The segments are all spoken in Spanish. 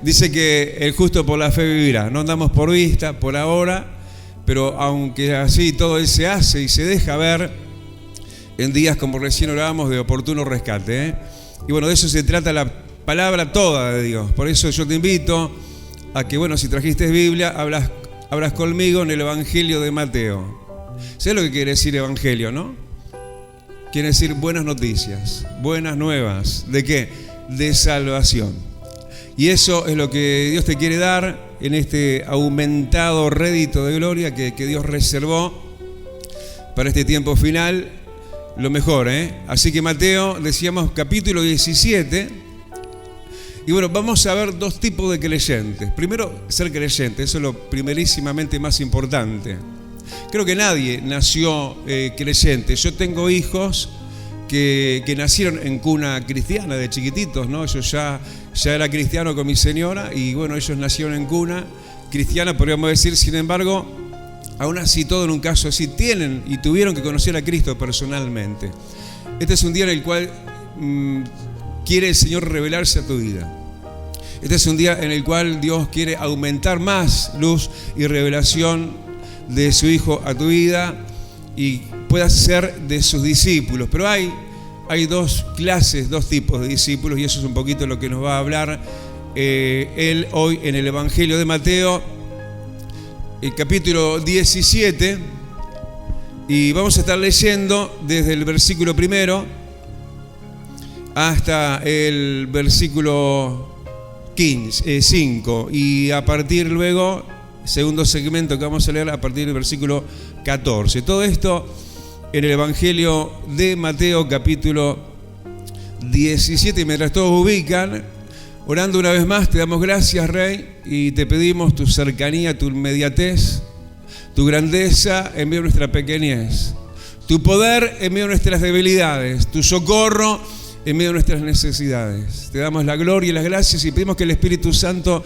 Dice que el justo por la fe vivirá. No andamos por vista, por ahora, pero aunque así todo él se hace y se deja ver en días como recién hablábamos de oportuno rescate, ¿eh? Y bueno, de eso se trata la palabra toda de Dios. Por eso yo te invito a que, bueno, si trajiste Biblia, hablas conmigo en el Evangelio de Mateo. ¿Sabes lo que quiere decir Evangelio, no? Quiere decir buenas noticias, buenas nuevas. ¿De qué? De salvación. Y eso es lo que Dios te quiere dar en este aumentado rédito de gloria que Dios reservó para este tiempo final. Lo mejor, ¿eh? Así que Mateo, decíamos, capítulo 17. Y bueno, vamos a ver dos tipos de creyentes. Primero, ser creyente, eso es lo primerísimamente más importante. Creo que nadie nació creyente. Yo tengo hijos que nacieron en cuna cristiana de chiquititos, ¿no? Yo ya era cristiano con mi señora y bueno, ellos nacieron en cuna cristiana, podríamos decir. Sin embargo, aún así, todo en un caso así, tienen y tuvieron que conocer a Cristo personalmente. Este es un día en el cual quiere el Señor revelarse a tu vida. Este es un día en el cual Dios quiere aumentar más luz y revelación de su Hijo a tu vida y puedas ser de sus discípulos. Pero hay dos clases, dos tipos de discípulos, y eso es un poquito lo que nos va a hablar él hoy en el Evangelio de Mateo, el capítulo 17, y vamos a estar leyendo desde el versículo 1 hasta el versículo 5, y a partir luego, segundo segmento que vamos a leer a partir del versículo 14. Todo esto en el Evangelio de Mateo, capítulo 17. Y mientras todos ubican, orando una vez más, te damos gracias, Rey, y te pedimos tu cercanía, tu inmediatez, tu grandeza en medio de nuestra pequeñez, tu poder en medio de nuestras debilidades, tu socorro en medio de nuestras necesidades. Te damos la gloria y las gracias y pedimos que el Espíritu Santo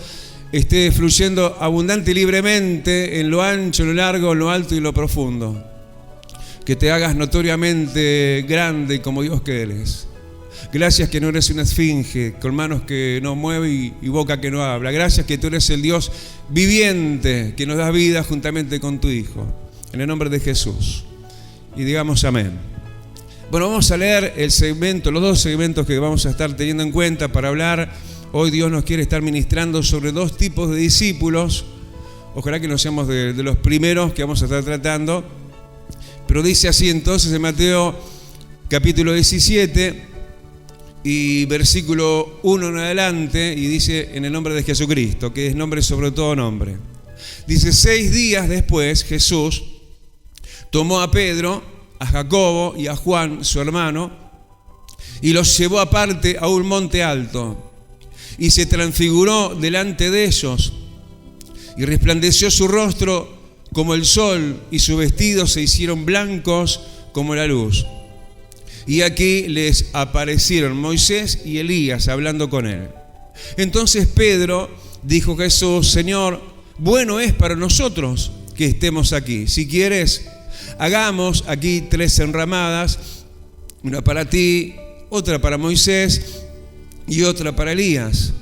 esté fluyendo abundante y libremente en lo ancho, en lo largo, en lo alto y en lo profundo. Que te hagas notoriamente grande como Dios que eres. Gracias que no eres una esfinge con manos que no mueve y boca que no habla. Gracias que tú eres el Dios viviente que nos da vida juntamente con tu Hijo. En el nombre de Jesús. Y digamos amén. Bueno, vamos a leer los dos segmentos que vamos a estar teniendo en cuenta para hablar. Hoy Dios nos quiere estar ministrando sobre dos tipos de discípulos. Ojalá que no seamos de los primeros que vamos a estar tratando. Pero dice así entonces en Mateo capítulo 17 y versículo 1 en adelante, y dice en el nombre de Jesucristo, que es nombre sobre todo nombre. Dice: 6 días después Jesús tomó a Pedro, a Jacobo y a Juan, su hermano, y los llevó aparte a un monte alto, y se transfiguró delante de ellos, y resplandeció su rostro como el sol, y sus vestidos se hicieron blancos como la luz. Y aquí les aparecieron Moisés y Elías hablando con él. Entonces Pedro dijo a Jesús: Señor, bueno es para nosotros que estemos aquí. Si quieres, hagamos aquí 3 enramadas, una para ti, otra para Moisés y otra para Elías.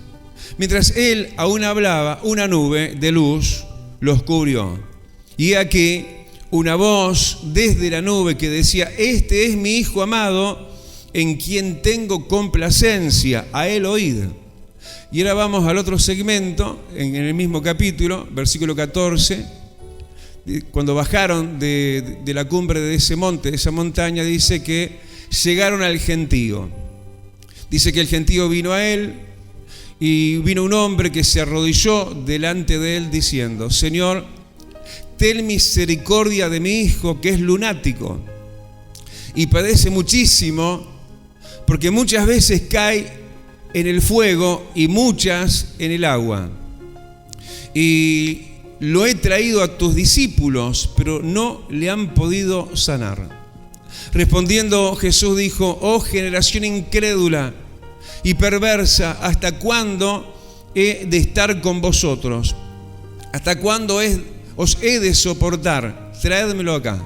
Mientras él aún hablaba, una nube de luz los cubrió. Y aquí una voz desde la nube que decía: Este es mi Hijo amado, en quien tengo complacencia, a él oíd. Y ahora vamos al otro segmento, en el mismo capítulo, versículo 14. Cuando bajaron de la cumbre de ese monte, de esa montaña, dice que llegaron al gentío. Dice que el gentío vino a él, y vino un hombre que se arrodilló delante de él diciendo: Señor, ten misericordia de mi hijo, que es lunático y padece muchísimo, porque muchas veces cae en el fuego y muchas en el agua. Y lo he traído a tus discípulos, pero no le han podido sanar. Respondiendo Jesús dijo: Oh generación incrédula y perversa, ¿hasta cuándo he de estar con vosotros? ¿Hasta cuándo os he de soportar? Traédmelo acá.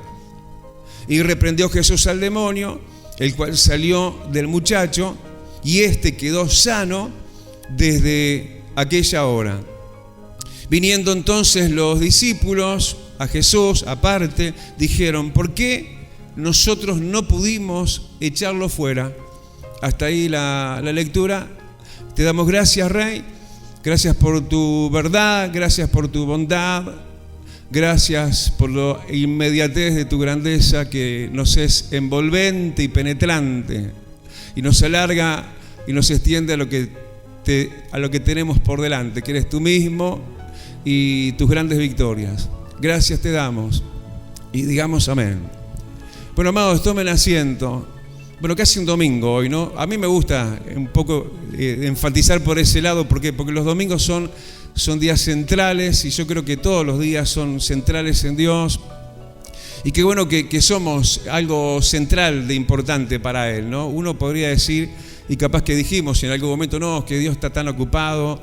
Y reprendió Jesús al demonio, el cual salió del muchacho, y éste quedó sano desde aquella hora. Viniendo entonces los discípulos a Jesús aparte, dijeron: ¿por qué nosotros no pudimos echarlo fuera? Hasta ahí la lectura. Te damos gracias, Rey. Gracias por tu verdad, gracias por tu bondad, gracias por la inmediatez de tu grandeza, que nos es envolvente y penetrante y nos alarga y nos extiende a lo que tenemos por delante, que eres tú mismo y tus grandes victorias. Gracias te damos y digamos amén. Bueno, amados, tomen asiento. Bueno, casi un domingo hoy, ¿no? A mí me gusta un poco enfatizar por ese lado. ¿Por qué? Porque los domingos son días centrales, y yo creo que todos los días son centrales en Dios. Y qué bueno que somos algo central de importante para Él, ¿no? Uno podría decir, y capaz que dijimos en algún momento, no, que Dios está tan ocupado,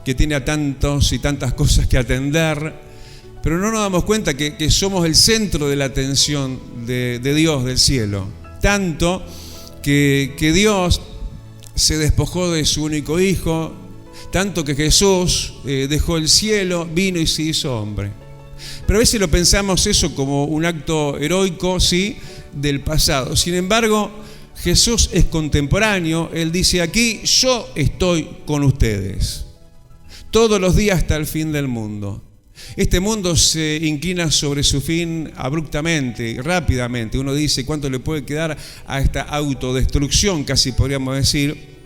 que tiene a tantos y tantas cosas que atender, pero no nos damos cuenta que somos el centro de la atención de Dios, del cielo. Tanto que Dios se despojó de su único hijo, tanto que Jesús dejó el cielo, vino y se hizo hombre. Pero a veces lo pensamos eso como un acto heroico, sí, del pasado. Sin embargo, Jesús es contemporáneo. Él dice aquí: yo estoy con ustedes todos los días hasta el fin del mundo. Este mundo se inclina sobre su fin abruptamente, rápidamente. Uno dice: ¿cuánto le puede quedar a esta autodestrucción? Casi podríamos decir.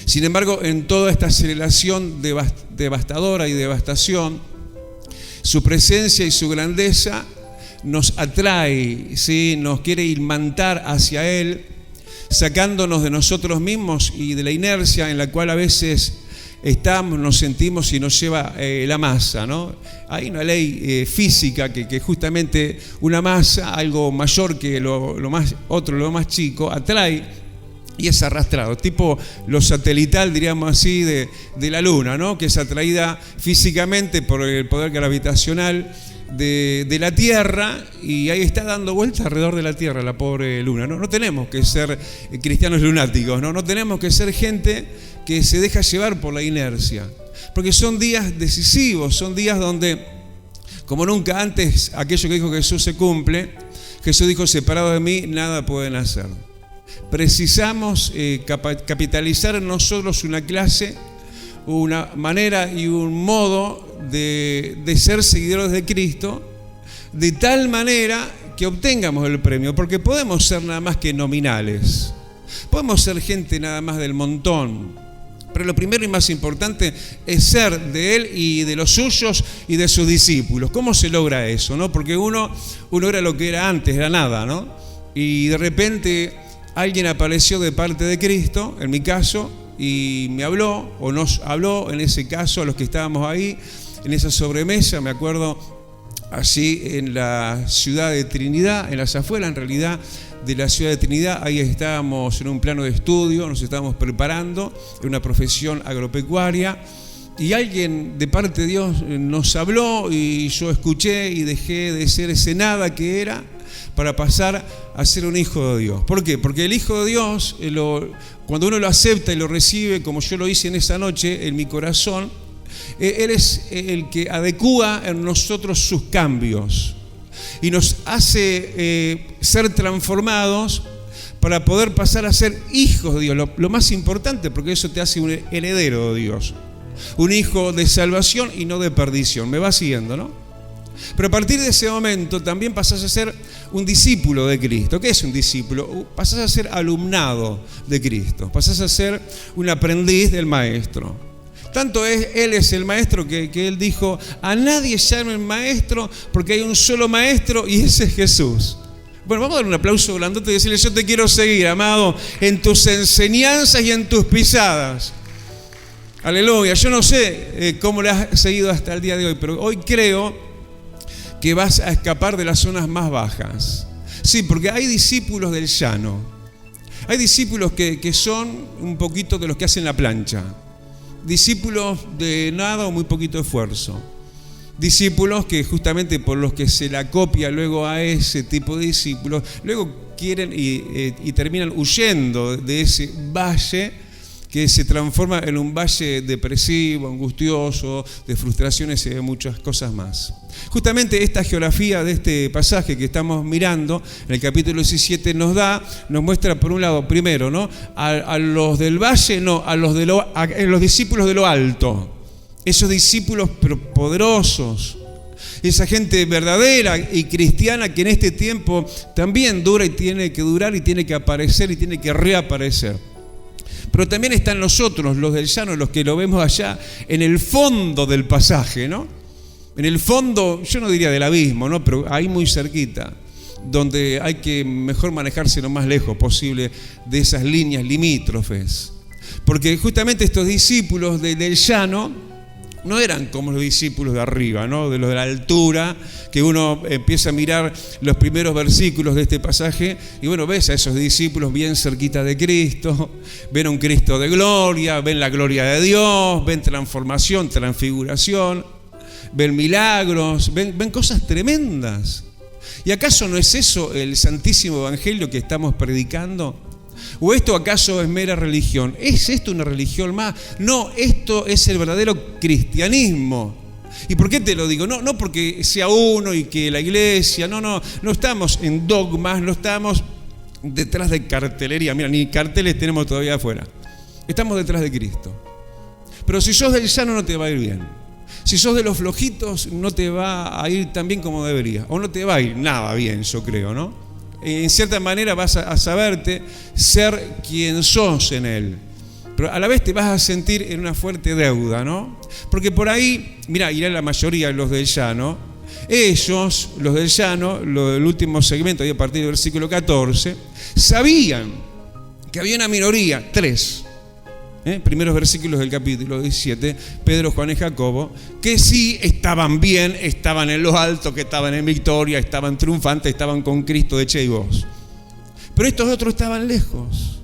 Sin embargo, en toda esta aceleración devastadora y devastación, su presencia y su grandeza nos atrae, ¿sí? Nos quiere imantar hacia Él, sacándonos de nosotros mismos y de la inercia en la cual a veces estamos, nos sentimos y nos lleva la masa, ¿no? Hay una ley física que justamente una masa, algo mayor que lo más chico, atrae y es arrastrado, tipo lo satelital, diríamos así, de la luna, ¿no? Que es atraída físicamente por el poder gravitacional de la Tierra, y ahí está dando vueltas alrededor de la Tierra la pobre luna, ¿no? No tenemos que ser cristianos lunáticos, ¿no? No tenemos que ser gente que se deja llevar por la inercia, porque son días decisivos, son días donde, como nunca antes, aquello que dijo Jesús se cumple. Jesús dijo: separado de mí nada pueden hacer. Precisamos capitalizar en nosotros una clase, una manera y un modo de ser seguidores de Cristo, de tal manera que obtengamos el premio, porque podemos ser nada más que nominales, podemos ser gente nada más del montón, pero lo primero y más importante es ser de Él y de los suyos y de sus discípulos. ¿Cómo se logra eso, no? Porque uno era lo que era antes, era nada, ¿no? Y de repente alguien apareció de parte de Cristo, en mi caso, y me habló, o nos habló, en ese caso, a los que estábamos ahí, en esa sobremesa, me acuerdo, allí en la ciudad de Trinidad, en las afueras, en realidad, de la ciudad de Trinidad. Ahí estábamos en un plano de estudio, nos estábamos preparando en una profesión agropecuaria, y alguien de parte de Dios nos habló, y yo escuché y dejé de ser ese nada que era para pasar a ser un hijo de Dios. ¿Por qué? Porque el Hijo de Dios, cuando uno lo acepta y lo recibe, como yo lo hice en esa noche en mi corazón, Él es el que adecúa en nosotros sus cambios y nos hace ser transformados para poder pasar a ser hijos de Dios. Lo más importante, porque eso te hace un heredero de Dios, un hijo de salvación y no de perdición. ¿Me va siguiendo, no? Pero a partir de ese momento también pasás a ser un discípulo de Cristo. ¿Qué es un discípulo? Pasás a ser alumnado de Cristo, pasás a ser un aprendiz del Maestro. Tanto Él es el Maestro que Él dijo: a nadie llamen maestro, porque hay un solo Maestro y ese es Jesús. Bueno, vamos a dar un aplauso grandote y decirle: yo te quiero seguir, amado, en tus enseñanzas y en tus pisadas. Aleluya. Yo no sé cómo le has seguido hasta el día de hoy, pero hoy creo que vas a escapar de las zonas más bajas. Sí, porque hay discípulos del llano. Hay discípulos que son un poquito de los que hacen la plancha. Discípulos de nada o muy poquito esfuerzo. Discípulos que justamente por los que se la copia luego a ese tipo de discípulos, luego quieren y terminan huyendo de ese valle que se transforma en un valle depresivo, angustioso, de frustraciones y de muchas cosas más. Justamente esta geografía de este pasaje que estamos mirando, en el capítulo 17, nos muestra por un lado, primero, ¿no?, a los del valle, no, a los discípulos de lo alto, esos discípulos poderosos, esa gente verdadera y cristiana que en este tiempo también dura y tiene que durar y tiene que aparecer y tiene que reaparecer. Pero también están nosotros, los del llano, los que lo vemos allá en el fondo del pasaje, ¿no? En el fondo, yo no diría del abismo, ¿no?, pero ahí muy cerquita, donde hay que mejor manejarse lo más lejos posible de esas líneas limítrofes. Porque justamente estos discípulos del llano no eran como los discípulos de arriba, ¿no?, de los de la altura, que uno empieza a mirar los primeros versículos de este pasaje y bueno, ves a esos discípulos bien cerquita de Cristo, ven a un Cristo de gloria, ven la gloria de Dios, ven transformación, transfiguración, ven milagros, ven cosas tremendas. ¿Y acaso no es eso el santísimo evangelio que estamos predicando? ¿O esto acaso es mera religión? ¿Es esto una religión más? No, esto es el verdadero cristianismo. ¿Y por qué te lo digo? No porque sea uno y que la iglesia, no estamos en dogmas, no estamos detrás de cartelería. Mira, ni carteles tenemos todavía afuera. Estamos detrás de Cristo. Pero si sos del llano no te va a ir bien. Si sos de los flojitos no te va a ir tan bien como debería. O no te va a ir nada bien, yo creo, ¿no? En cierta manera vas a saberte ser quien sos en Él. Pero a la vez te vas a sentir en una fuerte deuda, ¿no? Porque por ahí, mira, irá la mayoría de los del llano. Ellos, los del llano, el último segmento, ahí a partir del versículo 14, sabían que había una minoría, 3, primeros versículos del capítulo 17, Pedro, Juan y Jacobo, que sí estaban bien, estaban en lo alto, que estaban en victoria, estaban triunfantes, estaban con Cristo de Che y vos. Pero estos otros estaban lejos.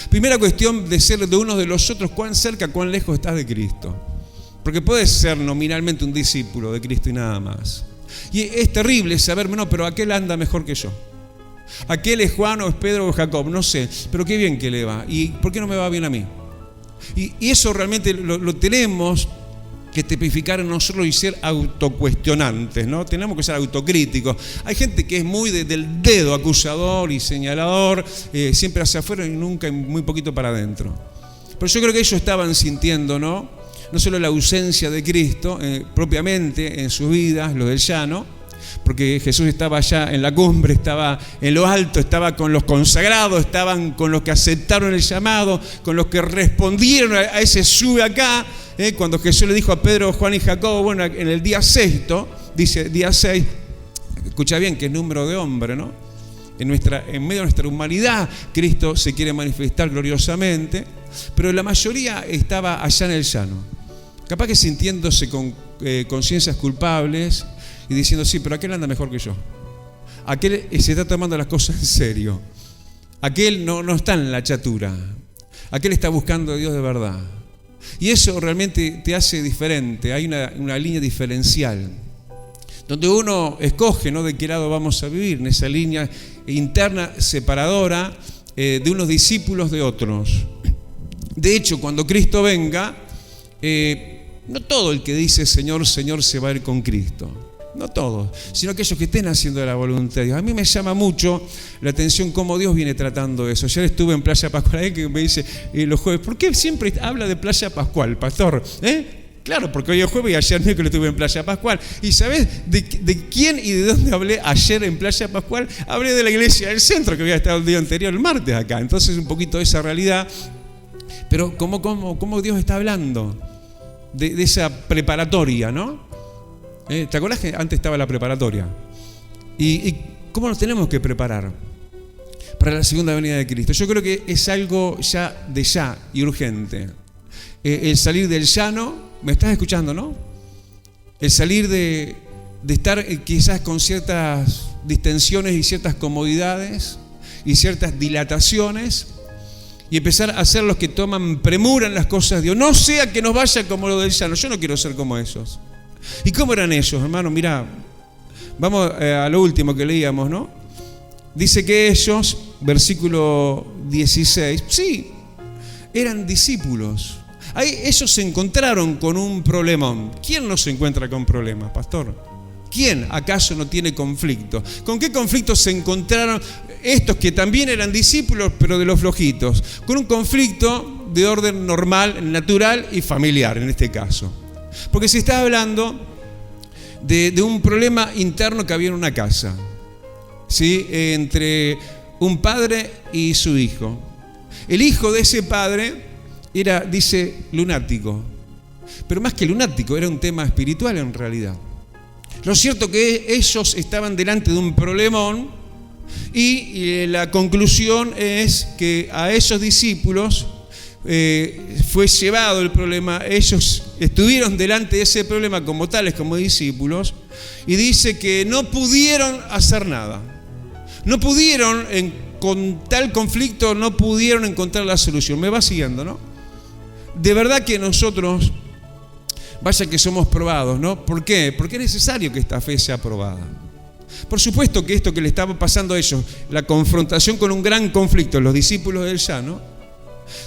Primera cuestión de ser de uno de los otros, cuán cerca, cuán lejos estás de Cristo. Porque puedes ser nominalmente un discípulo de Cristo y nada más. Y es terrible saber, no, pero aquel anda mejor que yo. Aquel es Juan o es Pedro o Jacob, no sé, pero qué bien que le va. ¿Y por qué no me va bien a mí? Y eso realmente lo tenemos que tipificar en nosotros y ser autocuestionantes, ¿no? Tenemos que ser autocríticos. Hay gente que es muy del dedo acusador y señalador, siempre hacia afuera y nunca muy poquito para adentro. Pero yo creo que ellos estaban sintiendo, ¿no? No solo la ausencia de Cristo propiamente en sus vidas, los del llano, porque Jesús estaba allá en la cumbre, estaba en lo alto, estaba con los consagrados, estaban con los que aceptaron el llamado, con los que respondieron a ese sube acá, cuando Jesús le dijo a Pedro, Juan y Jacobo, bueno, en el día sexto, dice día 6, escucha bien que es número de hombre, ¿no? En medio de nuestra humanidad, Cristo se quiere manifestar gloriosamente, pero la mayoría estaba allá en el llano, capaz que sintiéndose con conciencias culpables, y diciendo, sí, pero aquel anda mejor que yo. Aquel se está tomando las cosas en serio. Aquel no está en la chatura. Aquel está buscando a Dios de verdad. Y eso realmente te hace diferente. Hay una línea diferencial. Donde uno escoge, ¿no?, de qué lado vamos a vivir. En esa línea interna separadora de unos discípulos de otros. De hecho, cuando Cristo venga, no todo el que dice Señor, Señor se va a ir con Cristo. No todos, sino aquellos que estén haciendo la voluntad de Dios. A mí me llama mucho la atención cómo Dios viene tratando eso. Ayer estuve en Playa Pascual, que me dice los jueves, ¿por qué siempre habla de Playa Pascual, pastor? Claro, porque hoy es jueves y ayer miércoles estuve en Playa Pascual. ¿Y sabés de quién y de dónde hablé ayer en Playa Pascual? Hablé de la iglesia del centro, que había estado el día anterior, el martes acá. Entonces un poquito de esa realidad. Pero ¿cómo Dios está hablando de esa preparatoria, ¿no? ¿Te acordás que antes estaba la preparatoria? ¿Y cómo nos tenemos que preparar para la segunda venida de Cristo? Yo creo que es algo ya y urgente. El salir del llano, ¿me estás escuchando, no? El salir de estar quizás con ciertas distensiones y ciertas comodidades y ciertas dilataciones y empezar a ser los que toman premura en las cosas de Dios. No sea que nos vaya como lo del llano. Yo no quiero ser como esos. ¿Y cómo eran ellos, hermano? Mirá, vamos a lo último que leíamos, ¿no? Dice que ellos, versículo 16, sí, eran discípulos. Ahí ellos se encontraron con un problemón. ¿Quién no se encuentra con problemas, pastor? ¿Quién acaso no tiene conflicto? ¿Con qué conflicto se encontraron estos que también eran discípulos, pero de los flojitos? Con un conflicto de orden normal, natural y familiar en este caso. Porque se está hablando de un problema interno que había en una casa, ¿sí? Entre un padre y su hijo. El hijo de ese padre era, dice, lunático. Pero más que lunático, era un tema espiritual en realidad. Lo cierto que ellos estaban delante de un problemón y la conclusión es que a esos discípulos fue llevado el problema. Ellos estuvieron delante de ese problema como tales, como discípulos, y dice que no pudieron hacer nada. No pudieron, con tal conflicto, no pudieron encontrar la solución. ¿Me va siguiendo, no? De verdad que nosotros, vaya que somos probados, ¿no? ¿Por qué? Porque es necesario que esta fe sea probada. Por supuesto que esto que le estaba pasando a ellos, la confrontación con un gran conflicto, los discípulos del llano,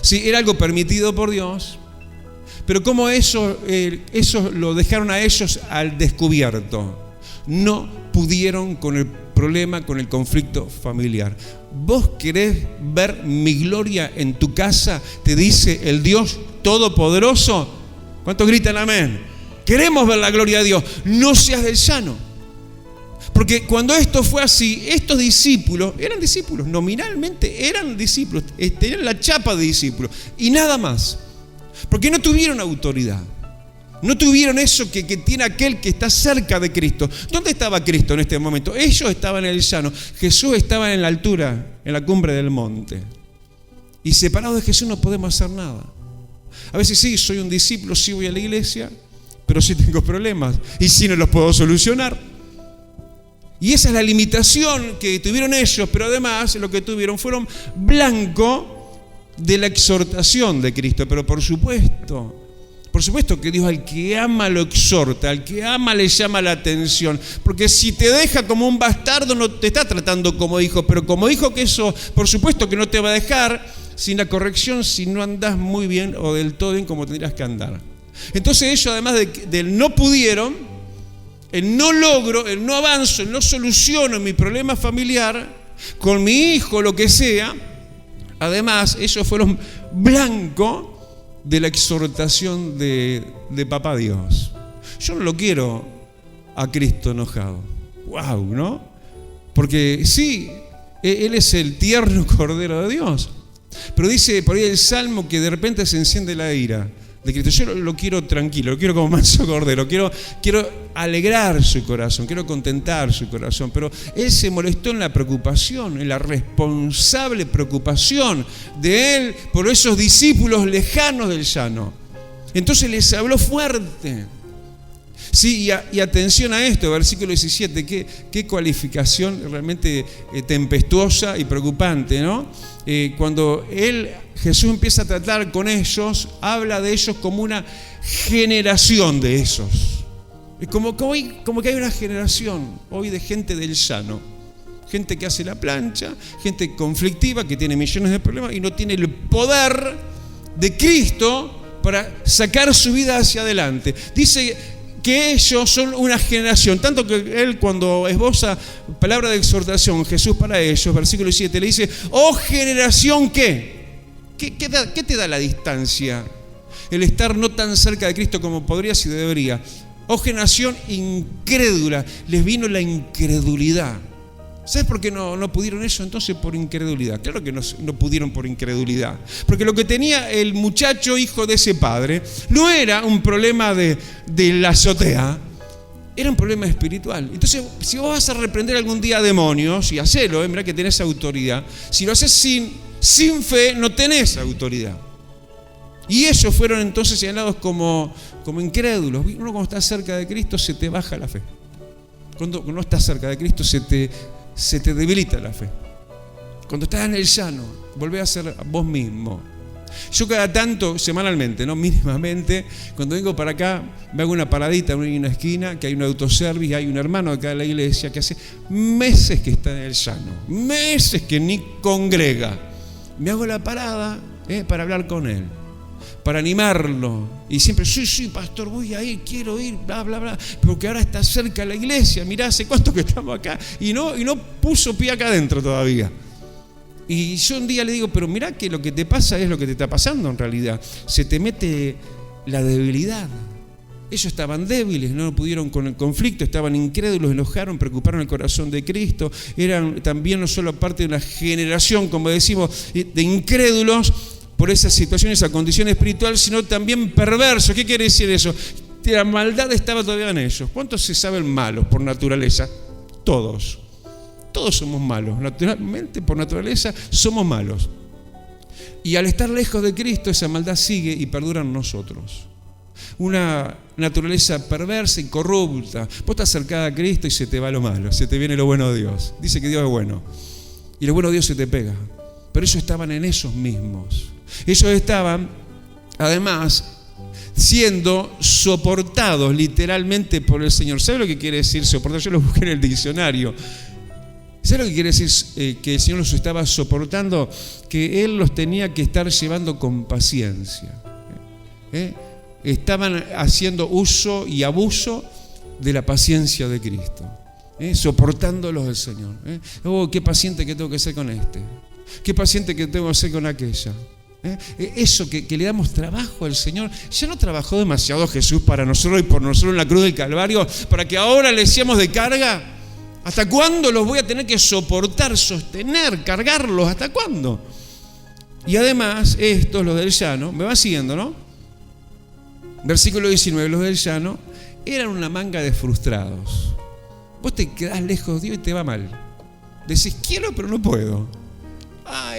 sí, era algo permitido por Dios, pero como eso lo dejaron a ellos al descubierto. No pudieron con el problema, con el conflicto familiar. ¿Vos querés ver mi gloria en tu casa? Te dice el Dios Todopoderoso. ¿Cuántos gritan amén? Queremos ver la gloria de Dios. No seas del llano. Porque cuando esto fue así, estos discípulos eran discípulos, nominalmente eran discípulos, tenían la chapa de discípulos y nada más. Porque no tuvieron autoridad. No tuvieron eso que tiene aquel que está cerca de Cristo. ¿Dónde estaba Cristo en este momento? Ellos estaban en el llano. Jesús estaba en la altura, en la cumbre del monte. Y separados de Jesús no podemos hacer nada. A veces sí, soy un discípulo, sí voy a la iglesia, pero sí tengo problemas. Y sí no los puedo solucionar. Y esa es la limitación que tuvieron ellos, pero además lo que tuvieron fueron blanco de la exhortación de Cristo. Pero por supuesto que Dios al que ama lo exhorta, al que ama le llama la atención. Porque si te deja como un bastardo no te está tratando como hijo, pero como hijo que eso, por supuesto que no te va a dejar sin la corrección si no andás muy bien o del todo bien como tendrías que andar. Entonces ellos, además del no pudieron, el no logro, el no avanzo, el no soluciono mi problema familiar con mi hijo, lo que sea, además ellos fueron blanco de la exhortación de Papá Dios. Yo no lo quiero a Cristo enojado. ¡Wow! ¿No? Porque sí, Él es el tierno Cordero de Dios. Pero dice por ahí el Salmo que de repente se enciende la ira de Cristo. Yo lo quiero tranquilo, lo quiero como manso cordero, quiero alegrar su corazón, quiero contentar su corazón, pero Él se molestó en la preocupación, en la responsable preocupación de Él por esos discípulos lejanos del llano. Entonces les habló fuerte. Sí, y atención a esto, versículo 17, qué cualificación realmente tempestuosa y preocupante, ¿no? Cuando Jesús empieza a tratar con ellos, habla de ellos como una generación de esos. Es como que hay una generación hoy de gente del llano, gente que hace la plancha, gente conflictiva que tiene millones de problemas y no tiene el poder de Cristo para sacar su vida hacia adelante. Dice que ellos son una generación, tanto que Él cuando esboza palabra de exhortación, Jesús para ellos, versículo 7, le dice, oh generación, ¿qué te da la distancia? El estar no tan cerca de Cristo como podrías y debería. Oh generación incrédula, les vino la incredulidad. ¿Sabes por qué no pudieron eso entonces? Por incredulidad. Claro que no pudieron por incredulidad. Porque lo que tenía el muchacho hijo de ese padre no era un problema de la azotea, era un problema espiritual. Entonces, si vos vas a reprender algún día a demonios, y hacelo, mirá que tenés autoridad, si lo haces sin fe, no tenés autoridad. Y ellos fueron entonces señalados como incrédulos. Uno cuando está cerca de Cristo se te baja la fe. Cuando no estás cerca de Cristo se te debilita la fe. Cuando estás en el llano, volvés a ser vos mismo. Yo cada tanto, semanalmente, ¿no? Mínimamente, cuando vengo para acá, me hago una paradita en una esquina, que hay un autoservice, hay un hermano acá de la iglesia que hace meses que está en el llano, meses que ni congrega. Me hago la parada para hablar con él, para animarlo. Y siempre, sí, pastor, voy a ir, quiero ir, bla, bla, bla, porque ahora está cerca la iglesia, mirá, hace cuánto que estamos acá, y no puso pie acá adentro todavía. Y yo un día le digo, pero mirá que lo que te pasa es lo que te está pasando en realidad. Se te mete la debilidad. Ellos estaban débiles, no pudieron con el conflicto, estaban incrédulos, enojaron, preocuparon el corazón de Cristo. Eran también no solo parte de una generación, como decimos, de incrédulos por esa situación, esa condición espiritual, sino también perversos. ¿Qué quiere decir eso? La maldad estaba todavía en ellos. ¿Cuántos se saben malos por naturaleza? Todos. Todos somos malos, naturalmente, por naturaleza, somos malos. Y al estar lejos de Cristo, esa maldad sigue y perdura en nosotros. Una naturaleza perversa y corrupta. Vos estás acercada a Cristo y se te va lo malo, se te viene lo bueno de Dios. Dice que Dios es bueno. Y lo bueno de Dios se te pega. Pero ellos estaban en esos mismos. Ellos estaban, además, siendo soportados literalmente por el Señor. ¿Sabe lo que quiere decir soportar? Yo lo busqué en el diccionario. ¿Sabe lo que quiere decir que el Señor los estaba soportando? Que Él los tenía que estar llevando con paciencia. Estaban haciendo uso y abuso de la paciencia de Cristo. Soportándolos del Señor. Oh, qué paciente que tengo que ser con este. Qué paciente que tengo que ser con aquella. Eso que le damos trabajo al Señor. Ya no trabajó demasiado Jesús para nosotros y por nosotros en la cruz del Calvario, para que ahora le seamos de carga. ¿Hasta cuándo los voy a tener que soportar, sostener, cargarlos? ¿Hasta cuándo? Y además, estos, los del llano, me va siguiendo, ¿no? Versículo 19, los del llano eran una manga de frustrados. Vos te quedás lejos de Dios y te va mal. Decís, quiero, pero no puedo.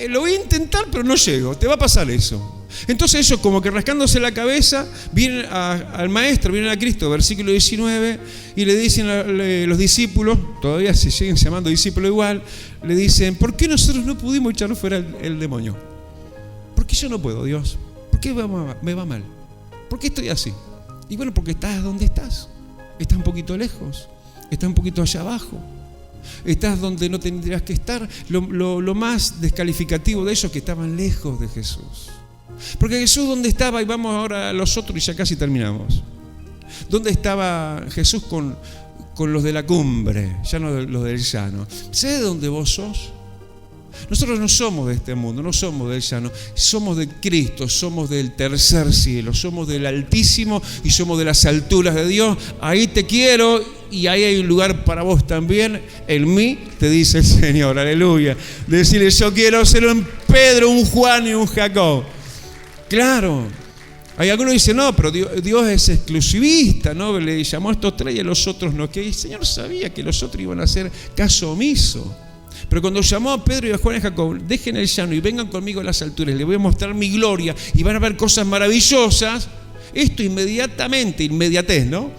Lo voy a intentar, pero no llego. Te va a pasar eso. Entonces ellos, como que rascándose la cabeza, vienen al maestro, vienen a Cristo, versículo 19, y le dicen los discípulos, todavía se siguen llamando discípulos igual, le dicen, ¿por qué nosotros no pudimos echar fuera el demonio? ¿Por qué yo no puedo, Dios? ¿Por qué me va mal? ¿Por qué estoy así? Y bueno, porque estás donde estás. Estás un poquito lejos, estás un poquito allá abajo. Estás donde no tendrías que estar. Lo más descalificativo de ellos es que estaban lejos de Jesús. Porque Jesús, ¿dónde estaba? Y vamos ahora a los otros y ya casi terminamos. ¿Dónde estaba Jesús con los de la cumbre? Ya no los del llano. ¿Sabes de dónde vos sos? Nosotros no somos de este mundo, no somos del llano, somos de Cristo, somos del tercer cielo, somos del Altísimo y somos de las alturas de Dios. Ahí te quiero y ahí hay un lugar para vos también. En mí, te dice el Señor, aleluya. Decirle, yo quiero ser un Pedro, un Juan y un Jacob. Claro. Hay algunos que dicen, no, pero Dios es exclusivista, ¿no? Le llamó a estos tres y a los otros no. Que el Señor sabía que los otros iban a hacer caso omiso. Pero cuando llamó a Pedro y a Juan y a Jacob, dejen el llano y vengan conmigo a las alturas, les voy a mostrar mi gloria y van a ver cosas maravillosas. Esto inmediatamente, inmediatez, ¿no?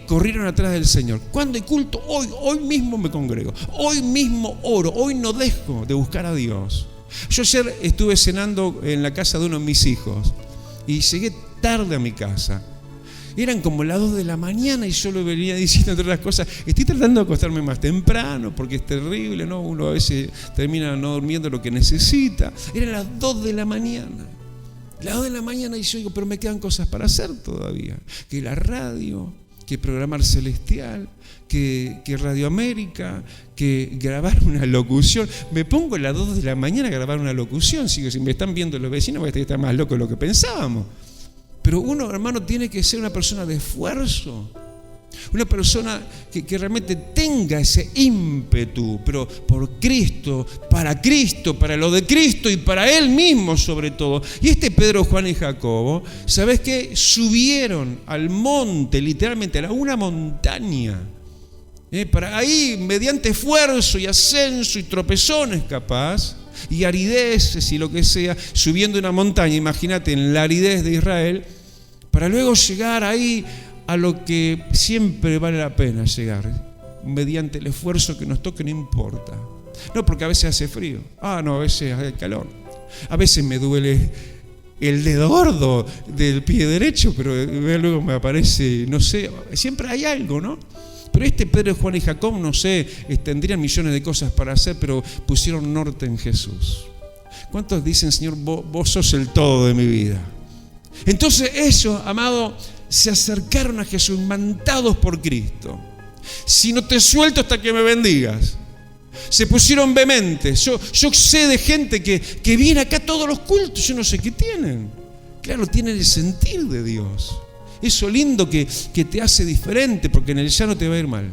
Corrieron atrás del Señor. ¿Cuándo hay culto? Hoy mismo me congrego, hoy mismo oro, hoy no dejo de buscar a Dios. Yo ayer estuve cenando en la casa de uno de mis hijos y llegué tarde a mi casa. Eran como las 2 de la mañana y yo lo venía diciendo entre otras cosas, estoy tratando de acostarme más temprano porque es terrible, ¿no? Uno a veces termina no durmiendo lo que necesita. Eran las 2 de la mañana. Las 2 de la mañana y yo digo, pero me quedan cosas para hacer todavía. Que la radio, que programar Celestial, que Radio América, que grabar una locución. Me pongo a las 2 de la mañana a grabar una locución. Si me están viendo los vecinos, voy a estar más loco de lo que pensábamos. Pero uno, hermano, tiene que ser una persona de esfuerzo. Una persona que realmente tenga ese ímpetu, pero por Cristo, para lo de Cristo y para Él mismo sobre todo. Y este Pedro, Juan y Jacobo, ¿sabes qué? Subieron al monte, literalmente a una montaña. Para ahí, mediante esfuerzo y ascenso y tropezones capaz, y arideces y lo que sea, subiendo una montaña, imagínate, en la aridez de Israel, para luego llegar ahí a lo que siempre vale la pena llegar, mediante el esfuerzo que nos toque, no importa. No porque a veces hace frío, no, a veces hace calor, A veces me duele el dedo gordo del pie derecho, pero luego me aparece, no sé, siempre hay algo, ¿no? Pero Pedro, Juan y Jacob, no sé, tendrían millones de cosas para hacer, pero pusieron norte en Jesús. ¿Cuántos dicen, Señor, vos sos el todo de mi vida? Entonces ellos, amado, se acercaron a Jesús, mandados por Cristo. Si no te suelto hasta que me bendigas. Se pusieron vehementes. Yo sé de gente que viene acá a todos los cultos, yo no sé qué tienen. Claro, tienen el sentir de Dios. Eso lindo que te hace diferente, porque en el llano te va a ir mal.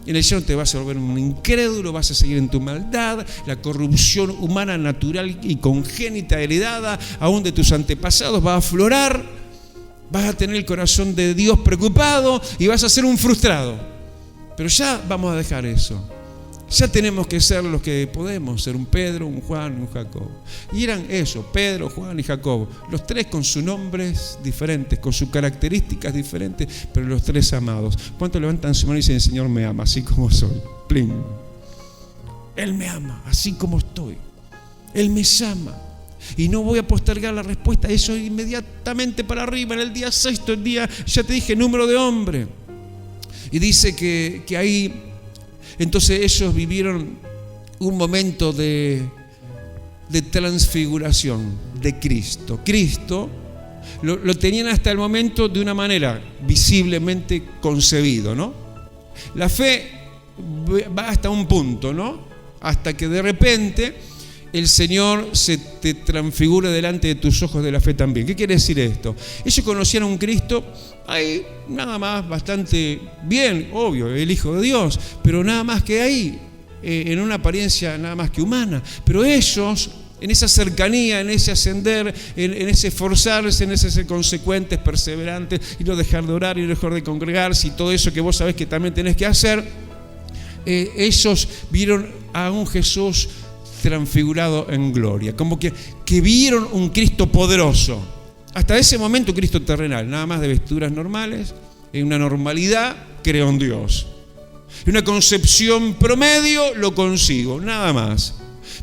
En el llano te vas a volver un incrédulo, vas a seguir en tu maldad, la corrupción humana, natural y congénita, heredada aún de tus antepasados, va a aflorar, vas a tener el corazón de Dios preocupado y vas a ser un frustrado. Pero ya vamos a dejar eso. Ya tenemos que ser los que podemos ser, un Pedro, un Juan y un Jacob. Y eran eso, Pedro, Juan y Jacob, los tres con sus nombres diferentes, con sus características diferentes, pero los tres amados. ¿Cuántos levantan su mano y dicen, el Señor me ama así como soy? Plin. Él me ama así como estoy. Él me llama. Y no voy a postergar la respuesta a eso inmediatamente para arriba, en el día sexto, el día, ya te dije, número de hombre. Y dice que ahí... Entonces ellos vivieron un momento de transfiguración de Cristo. Cristo lo tenían hasta el momento de una manera visiblemente concebido, ¿no? La fe va hasta un punto, ¿no? Hasta que de repente el Señor se te transfigura delante de tus ojos de la fe también. ¿Qué quiere decir esto? Ellos conocían a un Cristo ahí nada más bastante bien, obvio, el Hijo de Dios, pero nada más que ahí, en una apariencia nada más que humana. Pero ellos, en esa cercanía, en ese ascender, en ese esforzarse, en ese ser consecuentes, perseverantes, y no dejar de orar y no dejar de congregarse y todo eso que vos sabés que también tenés que hacer, ellos vieron a un Jesús transfigurado en gloria, como que vieron un Cristo poderoso. Hasta ese momento Cristo terrenal, nada más de vestiduras normales, en una normalidad creo en Dios. En una concepción promedio lo consigo, nada más.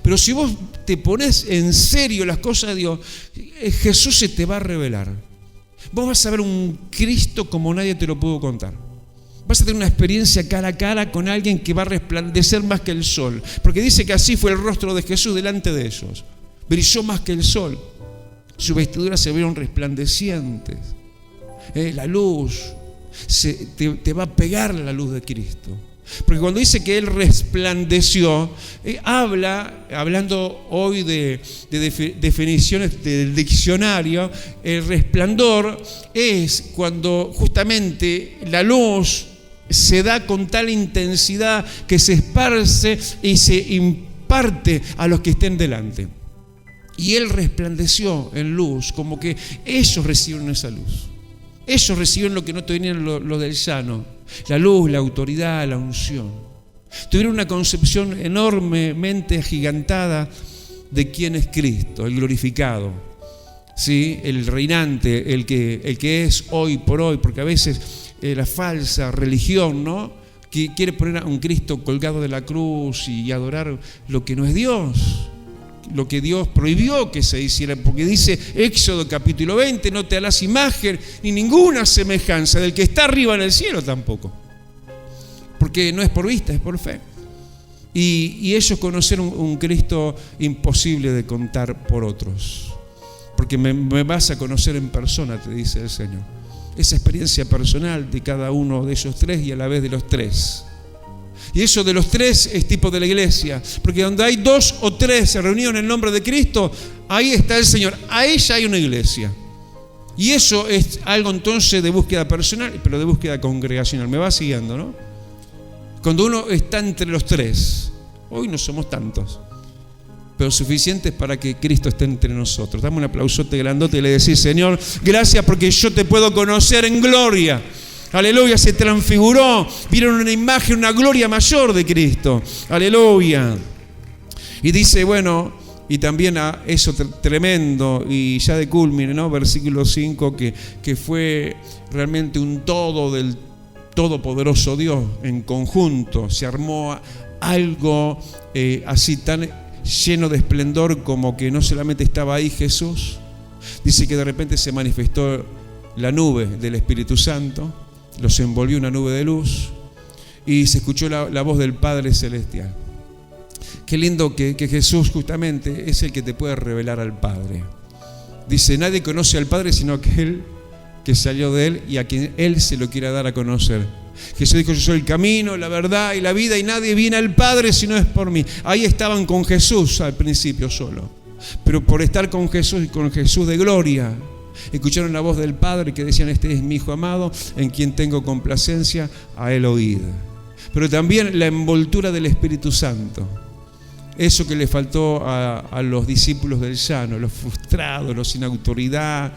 Pero si vos te pones en serio las cosas de Dios, Jesús se te va a revelar. Vos vas a ver un Cristo como nadie te lo pudo contar. Vas a tener una experiencia cara a cara con alguien que va a resplandecer más que el sol. Porque dice que así fue el rostro de Jesús delante de ellos. Brilló más que el sol. Sus vestiduras se vieron resplandecientes. La luz, te va a pegar la luz de Cristo. Porque cuando dice que Él resplandeció, hablando hoy de definiciones del diccionario, el resplandor es cuando justamente la luz se da con tal intensidad que se esparce y se imparte a los que estén delante. Y Él resplandeció en luz, como que ellos recibieron esa luz. Ellos recibieron lo que no tenían los del llano: la luz, la autoridad, la unción. Tuvieron una concepción enormemente agigantada de quién es Cristo, el glorificado, ¿sí? El reinante, el que es hoy por hoy, porque a veces la falsa religión, ¿no?, que quiere poner a un Cristo colgado de la cruz y adorar lo que no es Dios, lo que Dios prohibió que se hiciera, porque dice Éxodo capítulo 20, no te harás imagen ni ninguna semejanza del que está arriba en el cielo tampoco, porque no es por vista, es por fe. Y ellos conocieron un Cristo imposible de contar por otros, porque me vas a conocer en persona, te dice el Señor. Esa experiencia personal de cada uno de ellos tres y a la vez de los tres. Y eso de los tres es tipo de la iglesia, porque donde hay dos o tres se reunieron en el nombre de Cristo, ahí está el Señor, ahí ya hay una iglesia. Y eso es algo entonces de búsqueda personal, pero de búsqueda congregacional. Me va siguiendo, ¿no? Cuando uno está entre los tres, hoy no somos tantos, pero suficientes para que Cristo esté entre nosotros. Dame un aplausote grandote y le decís: Señor, gracias porque yo te puedo conocer en gloria. Aleluya, se transfiguró, vieron una imagen, una gloria mayor de Cristo. Aleluya. Y dice, bueno, y también a eso tremendo, y ya de culmine, ¿no? Versículo 5, que fue realmente un todo del todopoderoso Dios en conjunto. Se armó algo así tan lleno de esplendor, como que no solamente estaba ahí Jesús. Dice que de repente se manifestó la nube del Espíritu Santo, los envolvió una nube de luz y se escuchó la voz del Padre Celestial. Qué lindo que Jesús justamente es el que te puede revelar al Padre. Dice, nadie conoce al Padre sino aquel que salió de Él y a quien Él se lo quiera dar a conocer. Jesús dijo, yo soy el camino, la verdad y la vida, y nadie viene al Padre si no es por mí. Ahí estaban con Jesús al principio solo, pero por estar con Jesús y con Jesús de gloria, escucharon la voz del Padre que decían, este es mi Hijo amado, en quien tengo complacencia, a Él oíd. Pero también la envoltura del Espíritu Santo. Eso que le faltó a los discípulos del llano, los frustrados, los sin autoridad,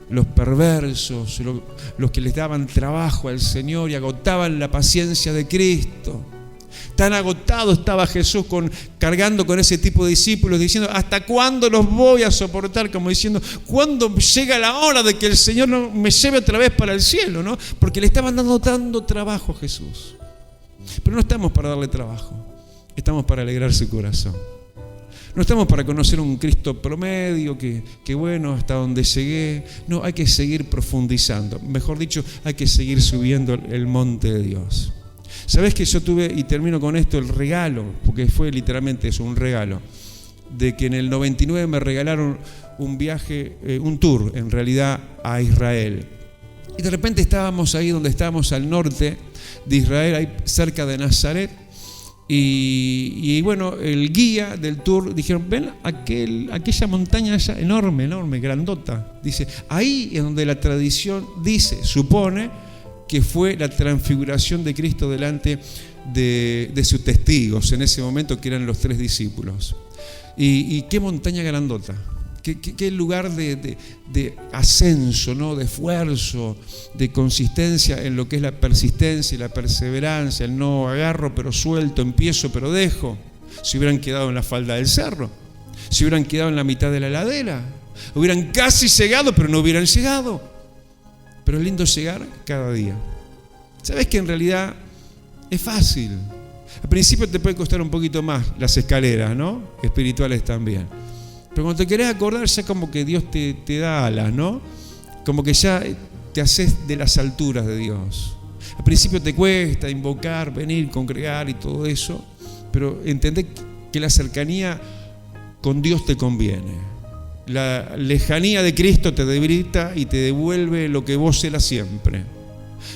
los perversos, los que les daban trabajo al Señor y agotaban la paciencia de Cristo. Tan agotado estaba Jesús cargando con ese tipo de discípulos, diciendo, ¿hasta cuándo los voy a soportar? Como diciendo, ¿cuándo llega la hora de que el Señor me lleve otra vez para el cielo? ¿No? Porque le estaban dando trabajo a Jesús. Pero no estamos para darle trabajo, estamos para alegrar su corazón. No estamos para conocer un Cristo promedio, que bueno, hasta donde llegué. No, hay que seguir profundizando. Mejor dicho, hay que seguir subiendo el monte de Dios. ¿Sabés que yo tuve, y termino con esto, el regalo, porque fue literalmente eso, un regalo, de que en el 99 me regalaron un viaje, un tour en realidad a Israel. Y de repente estábamos ahí donde estábamos al norte de Israel, ahí cerca de Nazaret. Y bueno, el guía del tour dijeron, ven aquella montaña allá, enorme, grandota. Dice, ahí es donde la tradición dice, supone que fue la transfiguración de Cristo delante de sus testigos en ese momento, que eran los 3 discípulos. Y qué montaña grandota. Qué lugar de ascenso, ¿no? De esfuerzo, de consistencia en lo que es la persistencia y la perseverancia, el no agarro pero suelto, empiezo pero dejo. Si hubieran quedado en la falda del cerro, si hubieran quedado en la mitad de la ladera, hubieran casi llegado pero no hubieran llegado. Pero es lindo llegar cada día. ¿Sabes que en realidad es fácil? Al principio te puede costar un poquito más las escaleras, ¿no? Espirituales también. Pero cuando te querés acordar, ya como que Dios te da alas, ¿no? Como que ya te haces de las alturas de Dios. Al principio te cuesta invocar, venir, congregar y todo eso, pero entendé que la cercanía con Dios te conviene. La lejanía de Cristo te debilita y te devuelve lo que vos eras siempre,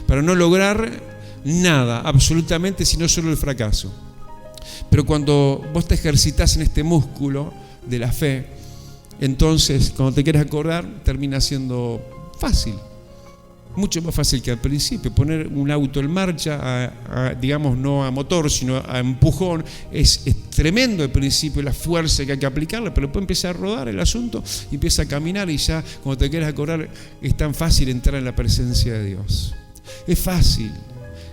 para no lograr nada, absolutamente, sino solo el fracaso. Pero cuando vos te ejercitás en este músculo de la fe, entonces cuando te quieres acordar termina siendo fácil, mucho más fácil que al principio. Poner un auto en marcha, digamos no a motor sino a empujón, es tremendo al principio la fuerza que hay que aplicarle, pero después empieza a rodar el asunto y empieza a caminar, y ya cuando te quieres acordar es tan fácil entrar en la presencia de Dios. Es fácil,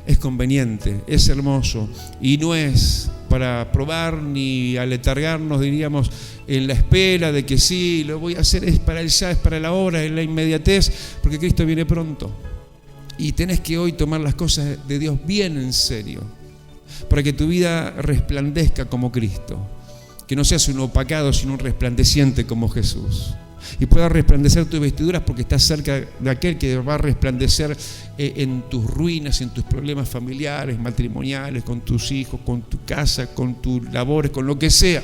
es conveniente, es hermoso, y no es para probar ni aletargarnos, diríamos, en la espera de que sí, lo voy a hacer, es para el ya, es para la hora, en la inmediatez, porque Cristo viene pronto. Y tenés que hoy tomar las cosas de Dios bien en serio, para que tu vida resplandezca como Cristo, que no seas un opacado, sino un resplandeciente como Jesús. Y pueda resplandecer tus vestiduras porque estás cerca de aquel que va a resplandecer en tus ruinas, en tus problemas familiares, matrimoniales, con tus hijos, con tu casa, con tus labores, con lo que sea,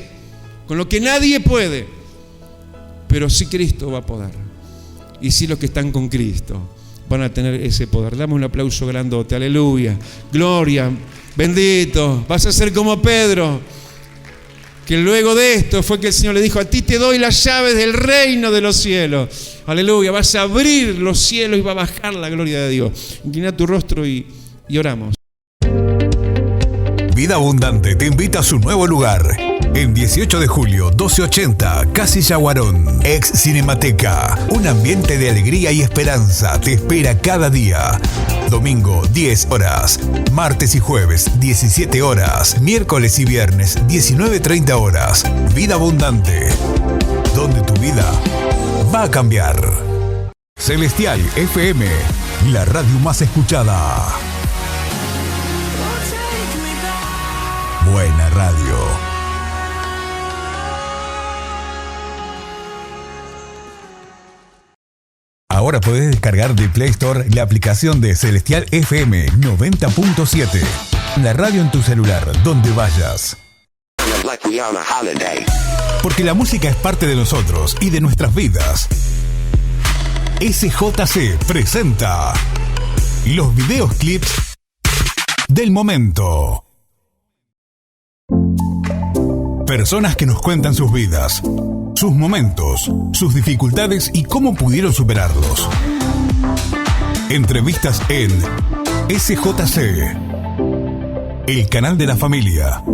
con lo que nadie puede, pero sí Cristo va a poder. Y sí los que están con Cristo van a tener ese poder. Dame un aplauso grandote, aleluya, gloria, bendito. Vas a ser como Pedro, que luego de esto fue que el Señor le dijo, a ti te doy las llaves del reino de los cielos. Aleluya, vas a abrir los cielos y va a bajar la gloria de Dios. Inclina tu rostro y oramos. Vida Abundante te invita a su nuevo lugar. En 18 de julio, 1280, Casilla Guarón, ex Cinemateca. Un ambiente de alegría y esperanza te espera cada día. Domingo, 10 horas. Martes y jueves, 17 horas. Miércoles y viernes, 19:30 horas. Vida Abundante, donde tu vida va a cambiar. Celestial FM, la radio más escuchada. Buena radio. Ahora podés descargar de Play Store la aplicación de Celestial FM 90.7. La radio en tu celular, donde vayas. Porque la música es parte de nosotros y de nuestras vidas. SJC presenta los videos clips del momento. Personas que nos cuentan sus vidas, sus momentos, sus dificultades y cómo pudieron superarlos. Entrevistas en SJC, el canal de la familia.